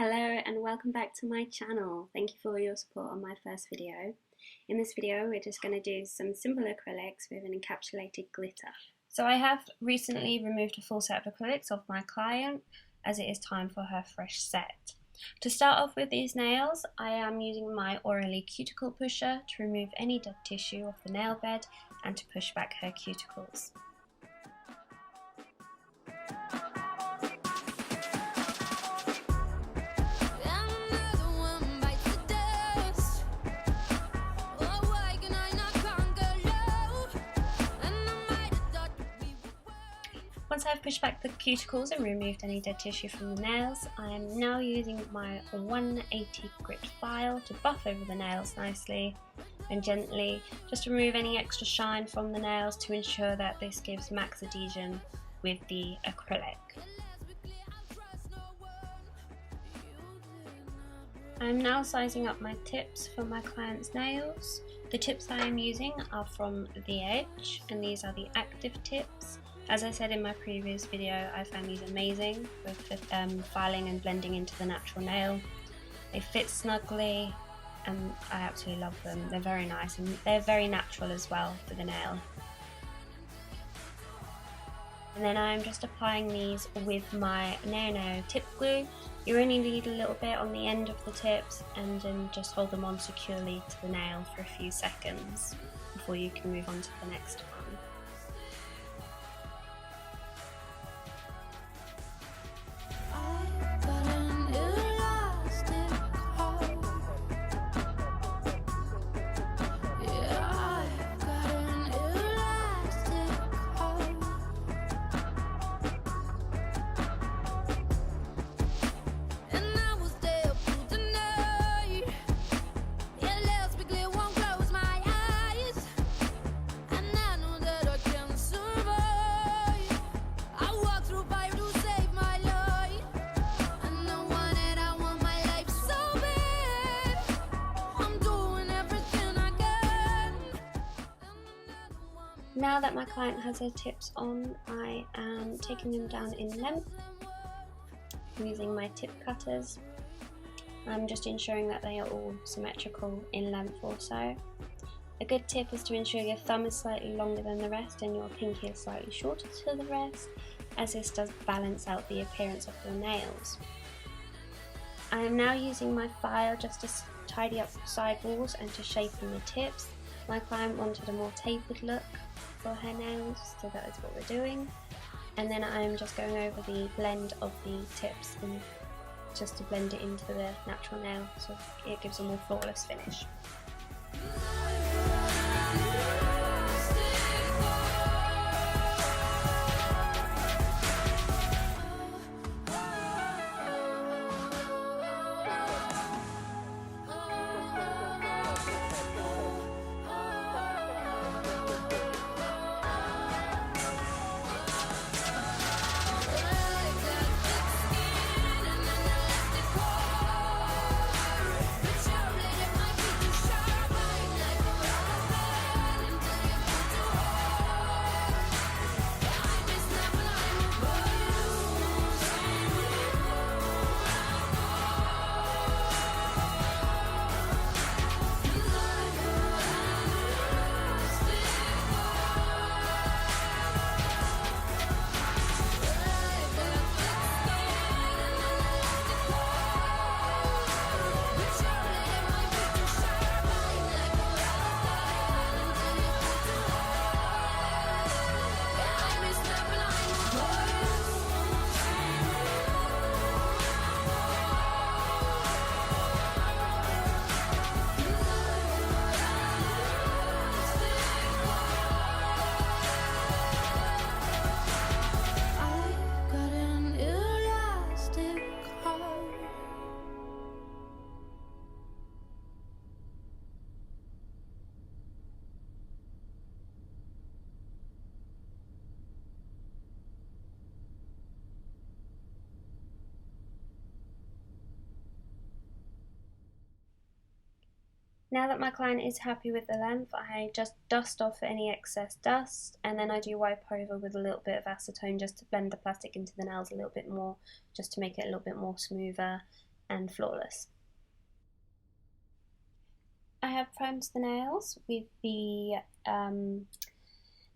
Hello and welcome back to my channel. Thank you for your support on my first video. In this video we're just going to do some simple acrylics with an encapsulated glitter. So I have recently removed a full set of acrylics off my client as it is time for her fresh set. To start off with these nails, I am using my Orally cuticle pusher to remove any dead tissue off the nail bed and to push back her cuticles. Once I've pushed back the cuticles and removed any dead tissue from the nails, I am now using my 180 grit file to buff over the nails nicely and gently, just to remove any extra shine from the nails to ensure that this gives max adhesion with the acrylic. I am now sizing up my tips for my client's nails. The tips I am using are from The Edge, and these are the active tips. As I said in my previous video, I found these amazing with filing and blending into the natural nail. They fit snugly and I absolutely love them. They're very nice and they're very natural as well for the nail. And then I'm just applying these with my Nano tip glue. You only need a little bit on the end of the tips and then just hold them on securely to the nail for a few seconds before you can move on to the next one. Now that my client has her tips on, I am taking them down in length using my tip cutters. I'm just ensuring that they are all symmetrical in length also. A good tip is to ensure your thumb is slightly longer than the rest and your pinky is slightly shorter to the rest, as this does balance out the appearance of your nails. I am now using my file just to tidy up side walls and to shapen the tips. My client wanted a more tapered look for her nails, so that is what we're doing. And then I'm just going over the blend of the tips and just to blend it into the natural nail so it gives a more flawless finish. Now that my client is happy with the length, I just dust off any excess dust, and then I do wipe over with a little bit of acetone just to blend the plastic into the nails a little bit more, just to make it a little bit more smoother and flawless. I have primed the nails with the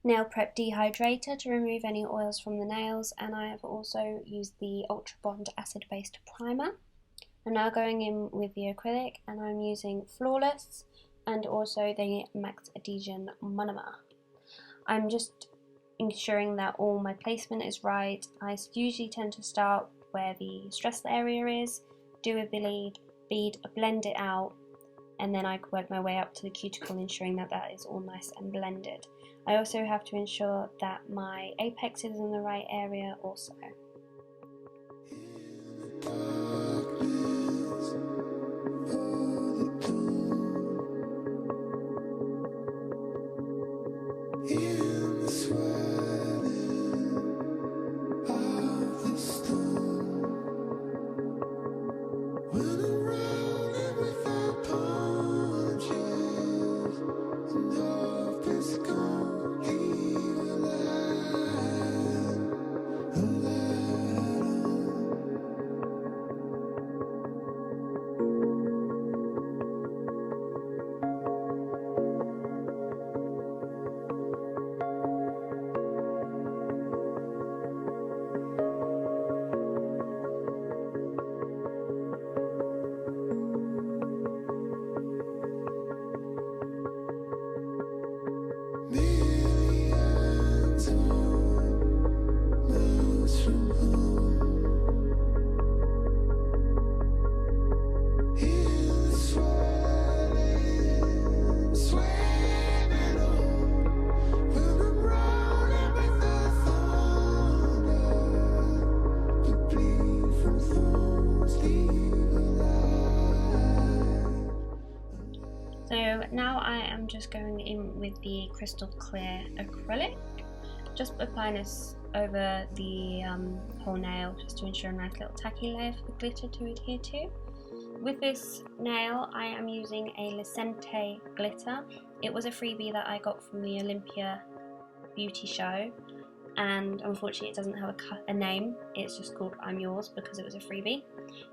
nail prep dehydrator to remove any oils from the nails, and I have also used the Ultra Bond acid based primer. I'm now going in with the acrylic, and I'm using Flawless and also the Max Adhesion Monomer. I'm just ensuring that all my placement is right. I usually tend to start where the stressed area is, do a bead, blend it out, and then I work my way up to the cuticle, ensuring that that is all nice and blended. I also have to ensure that my apex is in the right area also. So now I am just going in with the crystal clear acrylic, just applying this over the whole nail just to ensure a nice little tacky layer for the glitter to adhere to. With this nail I am using a Lucente glitter. It was a freebie that I got from the Olympia beauty show, and unfortunately it doesn't have a name, it's just called I'm Yours because it was a freebie,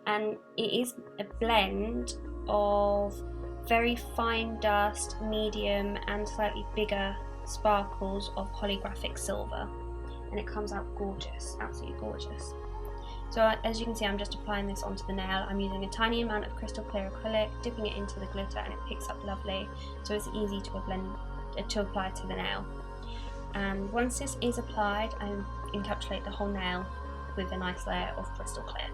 and it is a blend of very fine dust, medium and slightly bigger sparkles of holographic silver, and it comes out gorgeous, absolutely gorgeous. So as you can see, I'm just applying this onto the nail. I'm using a tiny amount of crystal clear acrylic, dipping it into the glitter, and it picks up lovely, so it's easy to apply to the nail. And once this is applied, I encapsulate the whole nail with a nice layer of crystal clear.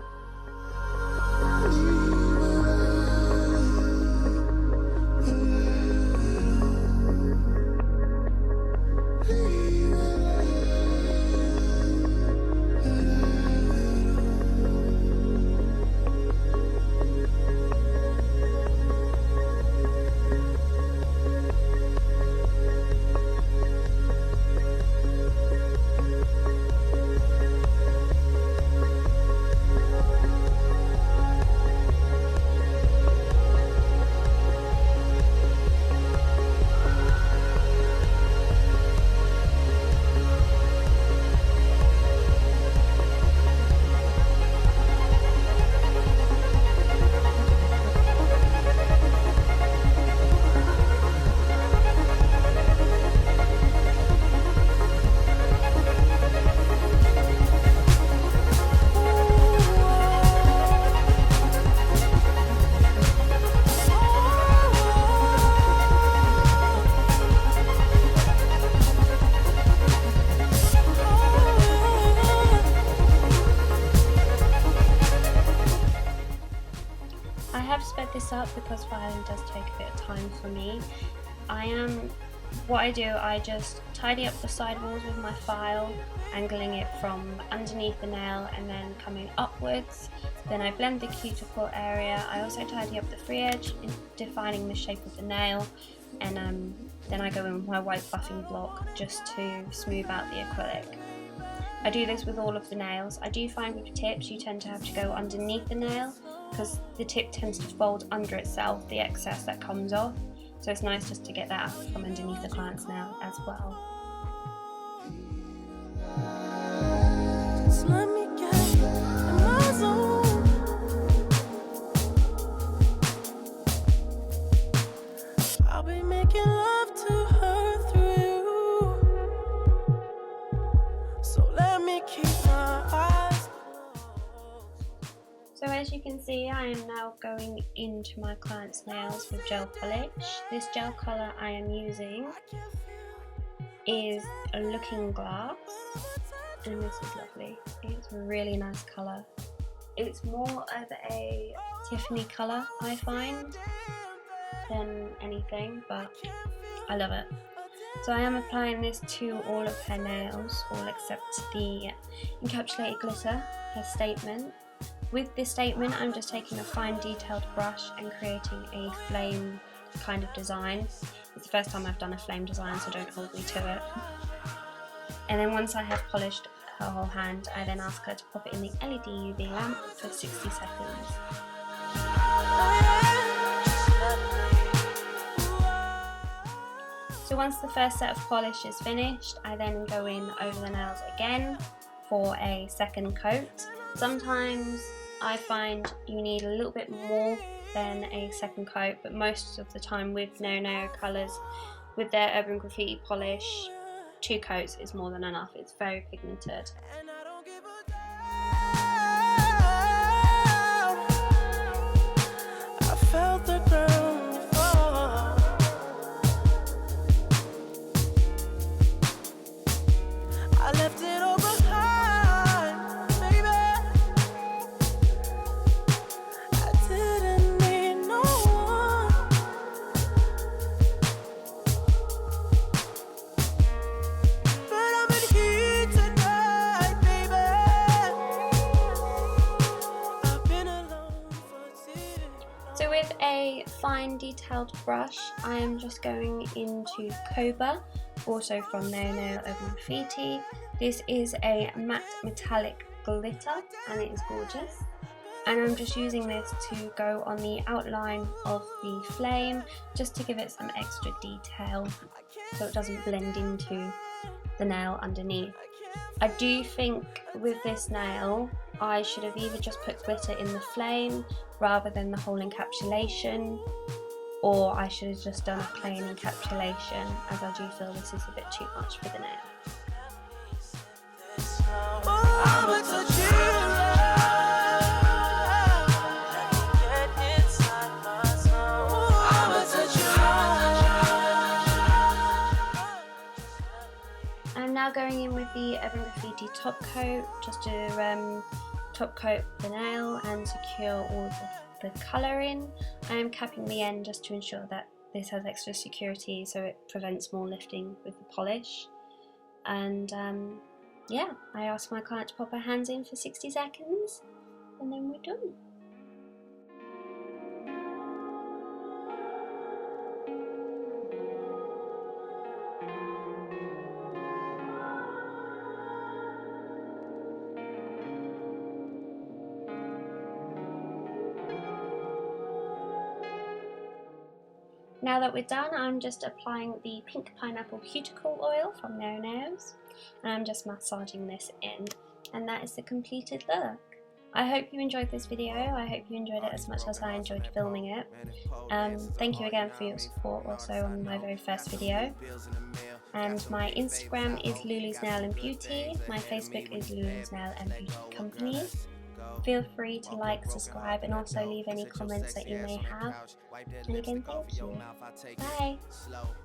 Sped this up because filing does take a bit of time for me. I just tidy up the side walls with my file, angling it from underneath the nail and then coming upwards. Then I blend the cuticle area. I also tidy up the free edge, defining the shape of the nail, and then I go in with my white buffing block just to smooth out the acrylic. I do this with all of the nails. I do find with tips you tend to have to go underneath the nail because the tip tends to fold under itself, the excess that comes off. So it's nice just to get that out from underneath the client's nail as well. So as you can see, I am now going into my client's nails with gel polish. This gel colour I am using is a Looking Glass, and this is lovely. It's a really nice colour. It's more of a Tiffany colour, I find, than anything, but I love it. So I am applying this to all of her nails, all except the encapsulated glitter, her statement. With this statement, I'm just taking a fine detailed brush and creating a flame kind of design. It's the first time I've done a flame design, so don't hold me to it. And then once I have polished her whole hand, I then ask her to pop it in the LED UV lamp for 60 seconds. So once the first set of polish is finished, I then go in over the nails again for a second coat. Sometimes I find you need a little bit more than a second coat, but most of the time with no colours, with their Urban Graffiti polish, 2 coats is more than enough. It's very pigmented. I felt the ground fall. I left it all behind, baby. I didn't need no one. But I'm in here tonight, baby. I've been alone for years. So with a fine detailed brush, I am just going into Cobra, also from No Urban Graffiti. This is a matte metallic glitter and it is gorgeous. And I'm just using this to go on the outline of the flame, just to give it some extra detail so it doesn't blend into the nail underneath. I do think with this nail, I should have either just put glitter in the flame rather than the whole encapsulation, or I should have just done a plain encapsulation, as I do feel this is a bit too much for the nail. I'm now going in with the Urban Graffiti top coat, just to top coat the nail and secure all the colour in. I am capping the end just to ensure that this has extra security so it prevents more lifting with the polish. And yeah, I ask my client to pop her hands in for 60 seconds and then we're done. Now that we're done, I'm just applying the pink pineapple cuticle oil from No Nails, and I'm just massaging this in, and that is the completed look. I hope you enjoyed this video. I hope you enjoyed it as much as I enjoyed filming it. Thank you again for your support also on my very first video. And my Instagram is Lulu's Nail and Beauty. My Facebook is Lulu's Nail and Beauty Company. Feel free to like, subscribe, and also leave any comments that you may have. And again, thank you. Bye.